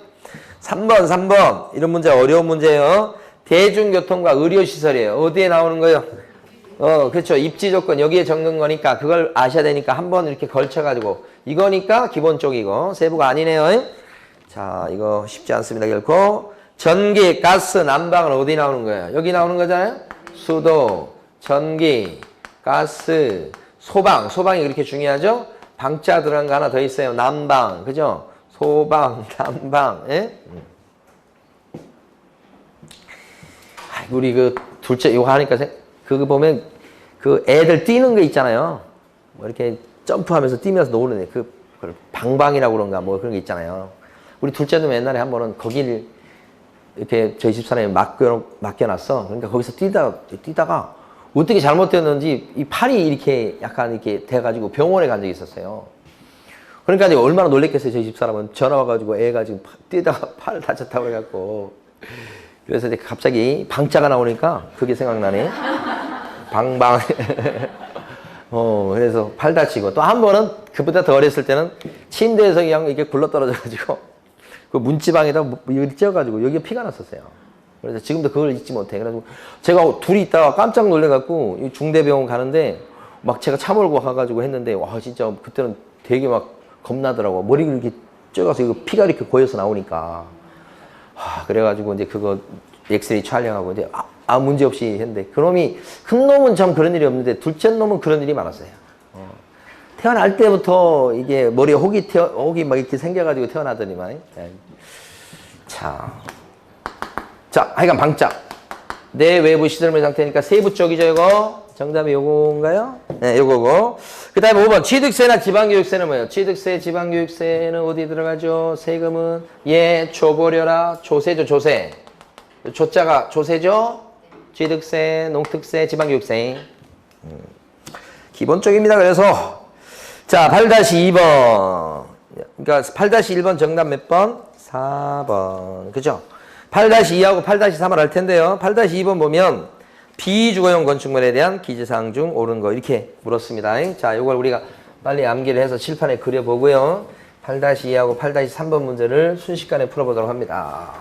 3번 이런 문제 어려운 문제예요. 대중교통과 의료시설이에요. 어디에 나오는 거예요? 그렇죠. 입지 조건 여기에 적는 거니까 그걸 아셔야 되니까 한번 이렇게 걸쳐가지고 이거니까 기본 쪽이고 세부가 아니네요. 자, 이거 쉽지 않습니다 결코. 전기, 가스, 난방은 어디 나오는 거예요? 여기 나오는 거잖아요. 수도, 전기, 가스, 소방이 그렇게 중요하죠? 방자 들어간 거 하나 더 있어요. 난방, 그죠? 소방, 난방, 예? 우리 그 둘째 이거 하니까 그거 보면 그 애들 뛰는 거 있잖아요. 뭐 이렇게 점프하면서 뛰면서 노는 애, 그 방방이라고 그런가 뭐 그런 게 있잖아요. 우리 둘째도 옛날에 한 번은 거기를 이렇게 저희 집사람이 맡겨놨어. 그러니까 거기서 뛰다가 어떻게 잘못됐는지 이 팔이 이렇게 약간 이렇게 돼가지고 병원에 간 적이 있었어요. 그러니까 이제 얼마나 놀랬겠어요. 저희 집사람은 전화 와가지고 애가 지금 뛰다가 팔을 다쳤다고 해갖고 그래서 이제 갑자기 방자가 나오니까 그게 생각나네. 방방. 그래서 팔 다치고 또 한 번은 그보다 더 어렸을 때는 침대에서 그냥 이렇게 굴러떨어져가지고 그 문지방에다 여기 찧어가지고 여기에 피가 났었어요. 그래서 지금도 그걸 잊지 못해. 그래가지고 제가 둘이 있다가 깜짝 놀래갖고 중대병원 가는데 막 제가 차 몰고 가가지고 했는데 와 진짜 그때는 되게 막 겁나더라고. 머리를 이렇게 쪄가서 이거 피가 이렇게 고여서 나오니까. 그래가지고 이제 그거 엑스레이 촬영하고 이제 아무 문제 없이 했는데 그놈이 큰 놈은 참 그런 일이 없는데 둘째 놈은 그런 일이 많았어요. 태어날 때부터 이게 머리에 혹이 막 이렇게 생겨가지고 태어나더니만. 자, 하여간 방짝. 내 외부 시설물 상태니까 세부 쪽이죠, 이거. 정답이 요건가요? 네, 요거고. 그 다음에 5번. 취득세나 지방교육세는 뭐예요? 취득세, 지방교육세는 어디 들어가죠? 세금은? 줘버려라. 조세죠, 조세. 조자가 조세죠? 취득세, 농특세, 지방교육세. 기본적입니다. 그래서. 자, 8-2번. 그러니까 8-1번 정답 몇 번? 4번. 그죠? 8-2하고 8-3을 할 텐데요. 8-2번 보면 비주거용 건축물에 대한 기재사항 중 옳은 거 이렇게 물었습니다. 자, 이걸 우리가 빨리 암기를 해서 칠판에 그려보고요. 8-2하고 8-3번 문제를 순식간에 풀어보도록 합니다.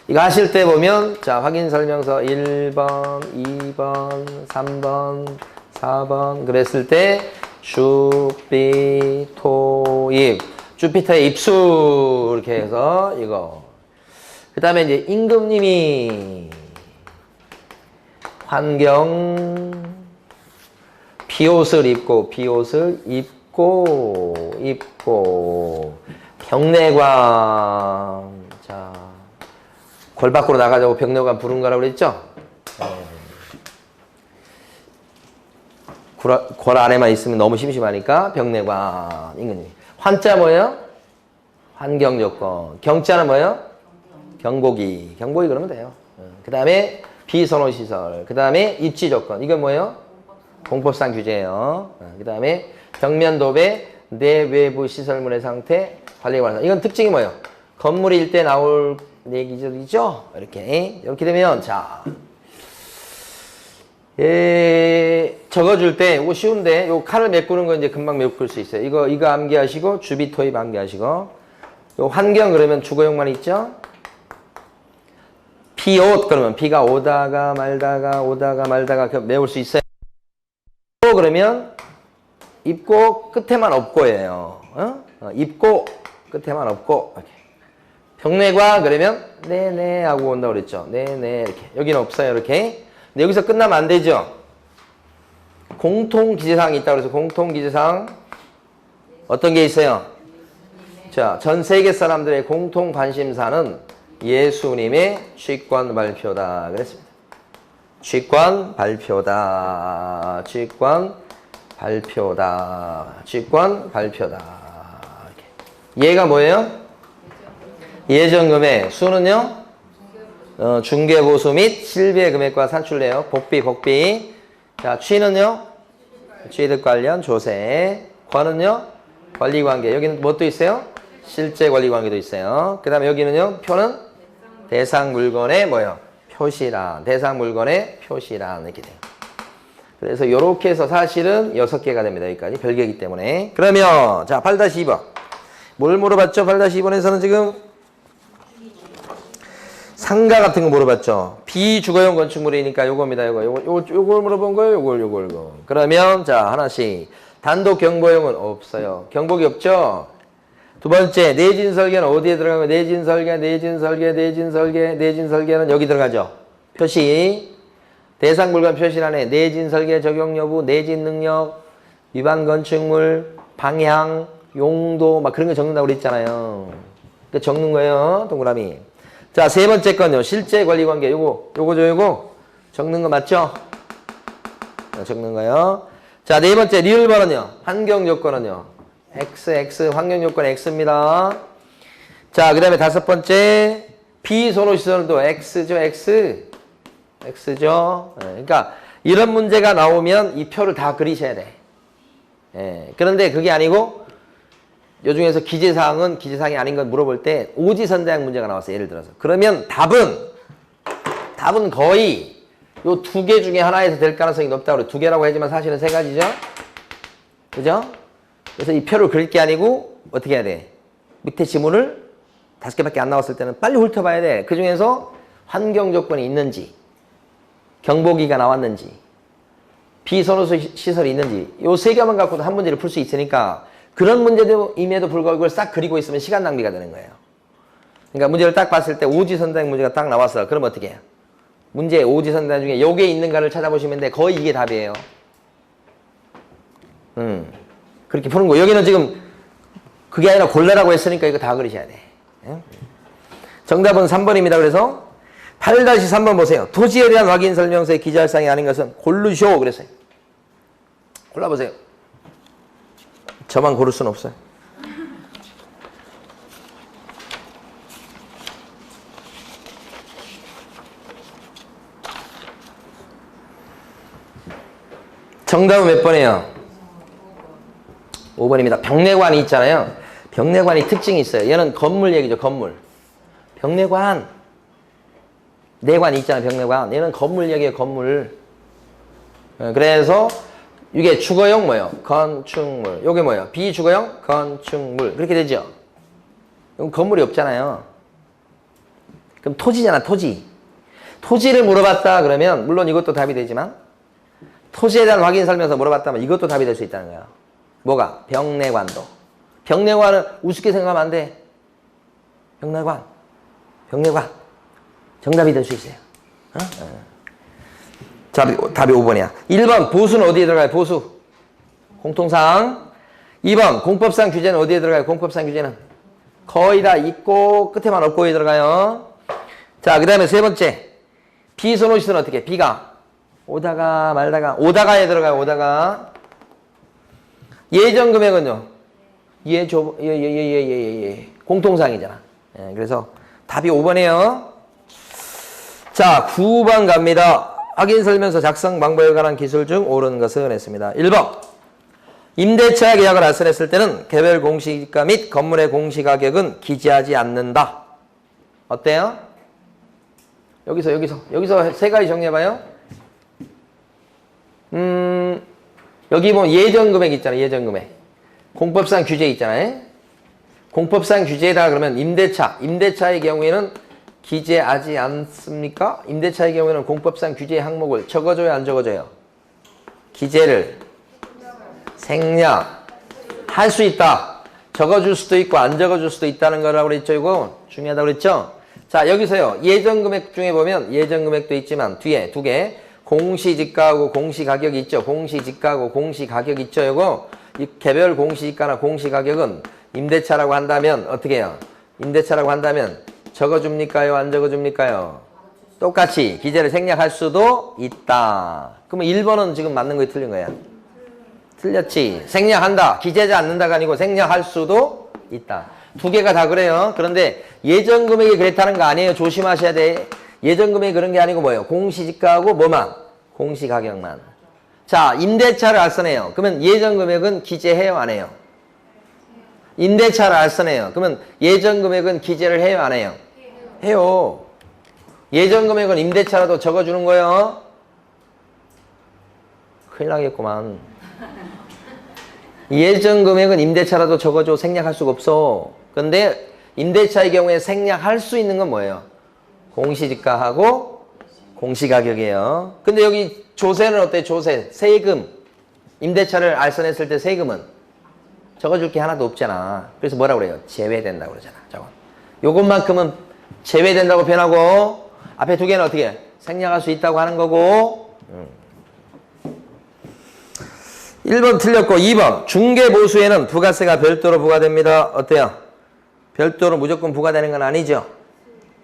이거 하실 때 보면 자, 확인 설명서 1번, 2번, 3번, 4번 그랬을 때 주비토입 주피터의 입수 이렇게 해서 이거 그 다음에 이제 임금님이 환경 비옷을 입고 병내관 자 골 밖으로 나가자고 병내관 부른 거라고 그랬죠? 골 안에만 있으면 너무 심심하니까 병내관 임금님 환자 뭐예요? 환경요건 경자는 뭐예요? 경보기 그러면 돼요. 그 다음에 비선호시설 그 다음에 입지조건 이건 뭐예요? 공법상 규제예요. 그 다음에 벽면도배 내외부 시설물의 상태 관리관상 이건 특징이 뭐예요? 건물일 때 나올 얘기죠? 이렇게 되면 자 적어줄 때 이거 쉬운데 요 칼을 메꾸는 거 이제 금방 메꿀 수 있어요. 이거 암기하시고 주비토입 암기하시고 요 환경 그러면 주거용만 있죠? 비옷 그러면 비가 오다가 말다가 메울 수 있어요. 그러면 입고 끝에만 없고예요. 입고 끝에만 없고 이렇게. 병내과 그러면 네네 하고 온다고 그랬죠. 네네 이렇게 여기는 없어요 이렇게. 근데 여기서 끝나면 안 되죠. 공통기재사항이 있다고 그래서 공통기재사항 어떤 게 있어요? 자, 전 세계 사람들의 공통 관심사는 예수님의 취권 발표다 그랬습니다. 취권 발표다. 이렇게. 얘가 뭐예요? 예정금액. 수는요? 중개보수 및 실비의 금액과 산출래요. 복비. 자, 취는요? 취득 관련 조세. 관은요? 관리관계. 여기는 뭣도 있어요? 실제 관리관계도 있어요. 그 다음에 여기는요? 표는 대상 물건의 뭐예요? 표시란. 대상 물건의 표시란. 이렇게 돼요. 그래서 이렇게 해서 사실은 6개가 됩니다. 여기까지. 별개이기 때문에. 그러면 자 8-2번. 뭘 물어봤죠? 8-2번에서는 지금 상가 같은 거 물어봤죠. 비주거용 건축물이니까 요겁니다. 요걸 물어본 거예요. 요걸. 그러면 자 하나씩. 단독 경보용은 없어요. 경보기 없죠? 두 번째 내진 설계는 어디에 들어가면 내진 설계는 여기 들어가죠. 표시. 대상 물건 표시란에 내진 설계 적용 여부, 내진 능력, 위반 건축물, 방향, 용도 막 그런 거 적는다고 그랬잖아요. 그 적는 거예요. 동그라미. 자, 세 번째 건요. 실제 관리 관계. 요거 적는 거 맞죠? 적는 거요. 자, 네 번째 리을 번은요. 환경 요건은요. X 환경 요건 X입니다. 자, 그다음에 다섯 번째 비선호 시설도 X죠. X죠. 그러니까 이런 문제가 나오면 이 표를 다 그리셔야 돼. 그런데 그게 아니고 요 중에서 기재사항은 기재사항이 아닌 건 물어볼 때 오지선다형 문제가 나왔어요. 예를 들어서. 그러면 답은 거의 요 두 개 중에 하나에서 될 가능성이 높다고 그래요. 두 개라고 하지만 사실은 세 가지죠. 그죠? 그래서 이 표를 그릴 게 아니고 어떻게 해야 돼? 밑에 지문을 5개밖에 안 나왔을 때는 빨리 훑어봐야 돼. 그 중에서 환경 조건이 있는지, 경보기가 나왔는지, 비선호수 시설이 있는지 요 세 개만 갖고도 한 문제를 풀 수 있으니까 그런 문제임에도 불구하고 이걸 싹 그리고 있으면 시간 낭비가 되는 거예요. 그러니까 문제를 딱 봤을 때 오지선다형 문제가 딱 나왔어. 그럼 어떻게 해요? 문제 오지선다형 중에 요게 있는가를 찾아보시면 돼. 거의 이게 답이에요. 그렇게 푸는 거. 여기는 지금 그게 아니라 골라라고 했으니까 이거 다 그리셔야 돼. 정답은 3번입니다. 그래서 8-3번 보세요. 토지에 대한 확인 설명서의 기재할 사항이 아닌 것은 고르쇼 그랬어요. 골라보세요. 저만 고를 수는 없어요. 정답은 몇 번이에요? 5번입니다. 병내관이 있잖아요. 병내관이 특징이 있어요. 얘는 건물 얘기죠. 건물. 병내관. 내관이 있잖아요. 병내관. 얘는 건물 얘기예요. 건물. 그래서 이게 주거용 뭐예요? 건축물. 요게 뭐예요? 비주거용 건축물. 그렇게 되죠. 이건 건물이 없잖아요. 그럼 토지잖아. 토지. 토지를 물어봤다 그러면 물론 이것도 답이 되지만 토지에 대한 확인 설명서 물어봤다면 이것도 답이 될 수 있다는 거야. 뭐가? 병내관도. 병내관은 우습게 생각하면 안 돼. 병내관. 정답이 될 수 있어요. 답이 5번이야. 1번 보수는 어디에 들어가요? 보수. 공통사항. 2번 공법상 규제는 어디에 들어가요? 공법상 규제는 거의 다 있고 끝에만 없고에 들어가요. 자, 그 다음에 세 번째. 비선호시설은 어떻게? 비가 오다가 말다가 오다가에 들어가요. 오다가. 예정 금액은요? 공통사항이잖아. 그래서 답이 5번이에요. 자, 9번 갑니다. 확인설명서 작성 방법에 관한 기술 중 옳은 것은 했습니다. 1번. 임대차 계약을 알선했을 때는 개별 공시지가 및 건물의 공시가격은 기재하지 않는다. 어때요? 여기서 세 가지 정리해봐요. 여기 보면 예정금액 있잖아요. 예정금액. 공법상 규제 있잖아요. 공법상 규제에다가 그러면 임대차의 경우에는 기재하지 않습니까? 임대차의 경우에는 공법상 규제 항목을 적어줘요, 안 적어줘요? 기재를 생략할 수 있다. 적어줄 수도 있고 안 적어줄 수도 있다는 거라고 그랬죠. 이거 중요하다고 그랬죠. 자, 여기서요. 예정금액 중에 보면 예정금액도 있지만 뒤에 두 개 공시지가하고 공시가격이 있죠. 공시지가하고 공시가격 있죠. 이거 이 개별 공시지가나 공시가격은 임대차라고 한다면 어떻게 해요? 임대차라고 한다면 적어줍니까요? 안 적어줍니까요? 똑같이 기재를 생략할 수도 있다. 그러면 1번은 지금 맞는 거에 틀린 거야. 틀렸지. 생략한다. 기재하지 않는다가 아니고 생략할 수도 있다. 두 개가 다 그래요. 그런데 예정금액이 그랬다는 거 아니에요. 조심하셔야 돼. 예정금액이 그런 게 아니고 뭐예요? 공시지가하고 뭐만? 공시가격만. 자, 임대차를 알선해요. 그러면 예정금액은 기재해요? 안 해요? 임대차를 알선해요. 그러면 예정금액은 기재를 해요? 안 해요? 해요. 예정금액은 임대차라도 적어주는 거예요. 큰일 나겠구만. 예정금액은 임대차라도 적어줘. 생략할 수가 없어. 근데 임대차의 경우에 생략할 수 있는 건 뭐예요? 공시지가하고 공시가격이에요. 근데 여기 조세는 어때요? 조세, 세금. 임대차를 알선했을 때 세금은 적어줄 게 하나도 없잖아. 그래서 뭐라고 그래요? 제외된다고 그러잖아. 저건. 요것만큼은 제외된다고 표현하고 앞에 두 개는 어떻게? 생략할 수 있다고 하는 거고. 1번 틀렸고 2번 중개보수에는 부가세가 별도로 부과됩니다. 어때요? 별도로 무조건 부과되는 건 아니죠.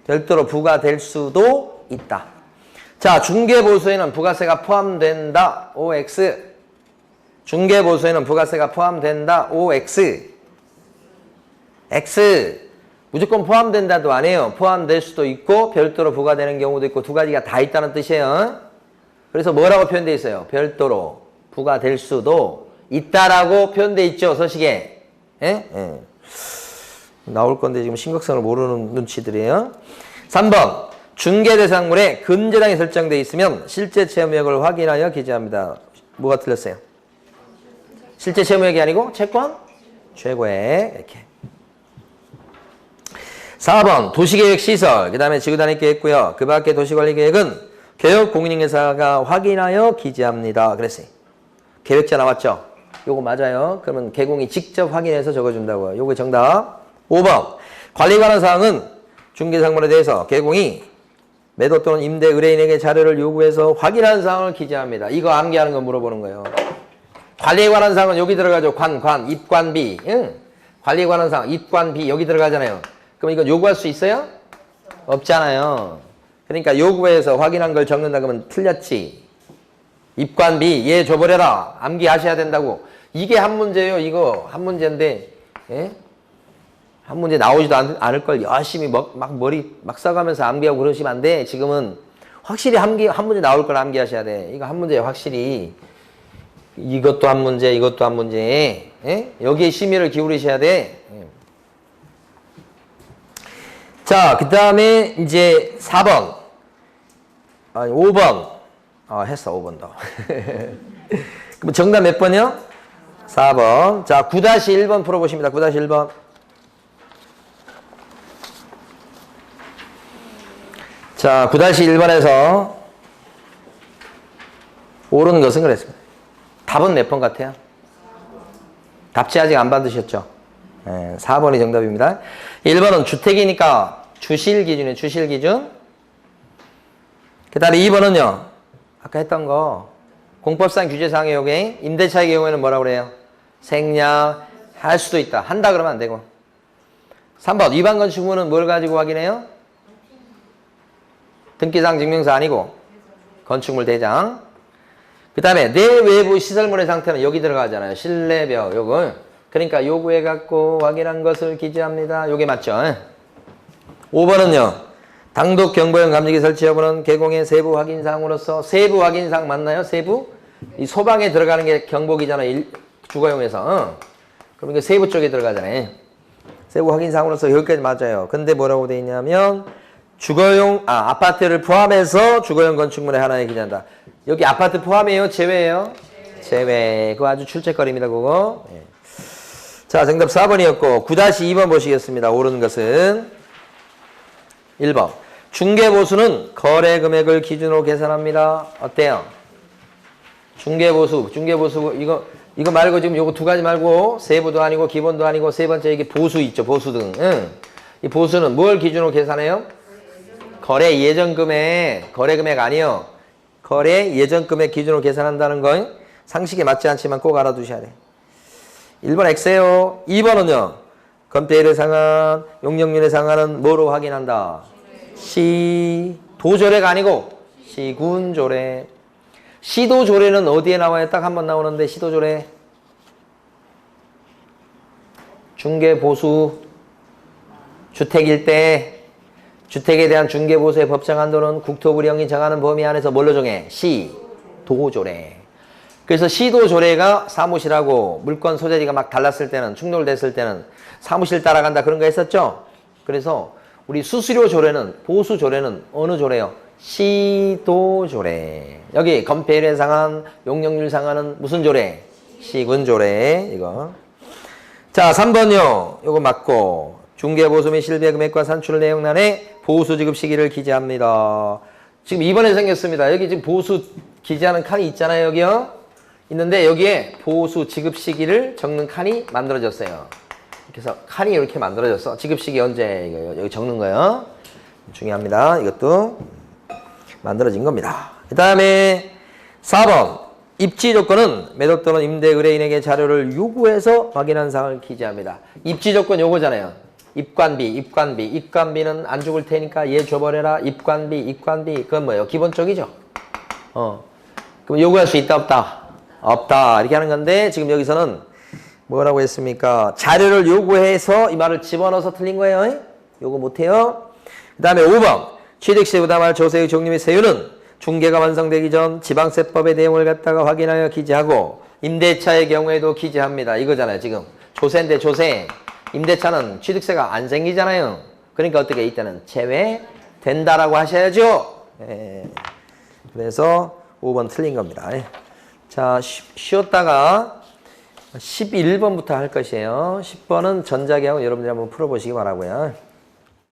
별도로 부과될 수도 있다. 자, 중개보수에는 부가세가 포함된다. OX. 중개보수에는 부가세가 포함된다. OX. X. 무조건 포함된다도 아니에요. 포함될 수도 있고 별도로 부과되는 경우도 있고 두 가지가 다 있다는 뜻이에요. 그래서 뭐라고 표현되어 있어요? 별도로 부과될 수도 있다라고 표현되어 있죠. 서식에. 예? 예. 나올 건데 지금 심각성을 모르는 눈치들이에요. 3번. 중개 대상물에 근저당이 설정되어 있으면 실제 채무액을 확인하여 기재합니다. 뭐가 틀렸어요? 실제 채무액이 아니고 채권? 최고액. 이렇게. 4번. 도시계획 시설. 그 다음에 지구단위 계획고요. 그 밖에 도시관리계획은 개혁 공인인계사가 확인하여 기재합니다. 그랬어요. 계획자 나왔죠? 요거 맞아요. 그러면 개공이 직접 확인해서 적어준다고요. 요거 정답. 5번. 관리 관한 사항은 중개상물에 대해서 개공이 매도 또는 임대 의뢰인에게 자료를 요구해서 확인한 사항을 기재합니다. 이거 암기하는 거 물어보는 거예요. 관리에 관한 사항은 여기 들어가죠. 입관비. 응? 관리에 관한 사항, 입관비 여기 들어가잖아요. 그럼 이거 요구할 수 있어요? 없잖아요. 그러니까 요구해서 확인한 걸 적는다 그러면 틀렸지. 입관비 얘 줘버려라. 암기하셔야 된다고. 이게 한 문제예요. 이거 한 문제인데 예? 한 문제 나오지도 않을 걸 열심히 막 머리 막 써가면서 암기하고 그러시면 안 돼. 지금은 확실히 한 문제 나올 걸 암기하셔야 돼. 이거 한 문제예요. 확실히. 이것도 한 문제, 이것도 한 문제. 예? 여기에 심의를 기울이셔야 돼. 예. 자, 그 다음에 이제 4번. 아니, 5번. 했어, 5번도. 그럼 정답 몇 번이요? 4번. 자, 9-1번 풀어보십니다. 9-1번. 자, 9-1번에서 옳은 것은 그랬습니다. 답은 몇 번 같아요? 답지 아직 안 받으셨죠? 네, 4번이 정답입니다. 1번은 주택이니까 주실 기준이에요. 주실 기준. 그 다음에 2번은요. 아까 했던 거 공법상 규제사항의 경우에 임대차의 경우에는 뭐라고 그래요? 생략 할 수도 있다. 한다 그러면 안 되고. 3번 위반 건축물은 뭘 가지고 확인해요? 등기상 증명서 아니고 건축물 대장. 그 다음에 내외부 시설물의 상태는 여기 들어가잖아요. 실내벽 요거. 그러니까 요구해갖고 확인한 것을 기재합니다. 요게 맞죠? 5번은요. 당독 경보형 감지기 설치 여부는 개공의 세부 확인사항으로서 세부 확인사항 맞나요? 세부? 이 소방에 들어가는 게 경보기잖아요. 주거용에서. 그럼 이거 세부 쪽에 들어가잖아요. 세부 확인사항으로서 여기까지 맞아요. 근데 뭐라고 돼 있냐면 주거용, 아파트를 포함해서 주거용 건축물의 하나에 기재한다. 여기 아파트 포함이에요? 제외예요? 제외. 그거 아주 출첵거리입니다, 그거. 네. 자, 정답 4번이었고, 9-2번 보시겠습니다. 옳은 것은 1번. 중개보수는 거래 금액을 기준으로 계산합니다. 어때요? 중개보수, 이거 말고 지금 요거 두 가지 말고, 세부도 아니고, 기본도 아니고, 세 번째 이게 보수 있죠, 보수 등. 응. 이 보수는 뭘 기준으로 계산해요? 거래 예전 금액, 거래 금액 아니요. 거래 예전 금액 기준으로 계산한다는 건 상식에 맞지 않지만 꼭 알아두셔야 돼. 1번 X예요. 2번은요. 건폐율에 상한, 용적률에 상한은 뭐로 확인한다? 시도조례가 아니고 시군조례. 시도조례는 어디에 나와요? 딱 한 번 나오는데 시도조례. 중개보수, 주택일 때 주택에 대한 중개보수의 법정 한도는 국토부령이 정하는 범위 안에서 뭘로 정해? 시도조례. 그래서 시도조례가 사무실하고 물건 소재지가 막 달랐을 때는, 충돌됐을 때는 사무실 따라간다 그런 거 했었죠? 그래서 우리 수수료 조례는, 보수 조례는 어느 조례요? 시도조례. 여기 건폐율에 상한, 용적률 상한은 무슨 조례? 시군조례. 이거. 자, 3번요. 이거 맞고. 중개보수 및 실비의 금액과 산출 내용란에 보수 지급 시기를 기재합니다. 지금 2번에 생겼습니다. 여기 지금 보수 기재하는 칸이 있잖아요. 여기요. 있는데 여기에 보수 지급 시기를 적는 칸이 만들어졌어요. 그래서 칸이 이렇게 만들어졌어. 지급 시기 언제 이거 여기 적는 거예요. 중요합니다. 이것도 만들어진 겁니다. 그 다음에 4번. 입지 조건은 매도 또는 임대 의뢰인에게 자료를 요구해서 확인한 사항을 기재합니다. 입지 조건 요거잖아요. 입관비는 안 죽을 테니까 얘 줘버려라. 입관비. 그건 뭐예요? 기본적이죠. 그럼 요구할 수 있다, 없다? 없다. 이렇게 하는 건데, 지금 여기서는 뭐라고 했습니까? 자료를 요구해서 이 말을 집어넣어서 틀린 거예요. 요거 못해요. 그 다음에 5번. 취득세 부담할 조세의 종류 및 세율은 중개가 완성되기 전 지방세법의 내용을 갖다가 확인하여 기재하고, 임대차의 경우에도 기재합니다. 이거잖아요, 지금. 조세인데 조세. 임대차는 취득세가 안 생기잖아요. 그러니까 어떻게 이때는 제외된다라고 하셔야죠. 예. 그래서 5번 틀린 겁니다. 자, 쉬었다가 11번부터 할 것이에요. 10번은 전자기하고 여러분들이 한번 풀어보시기 바라고요.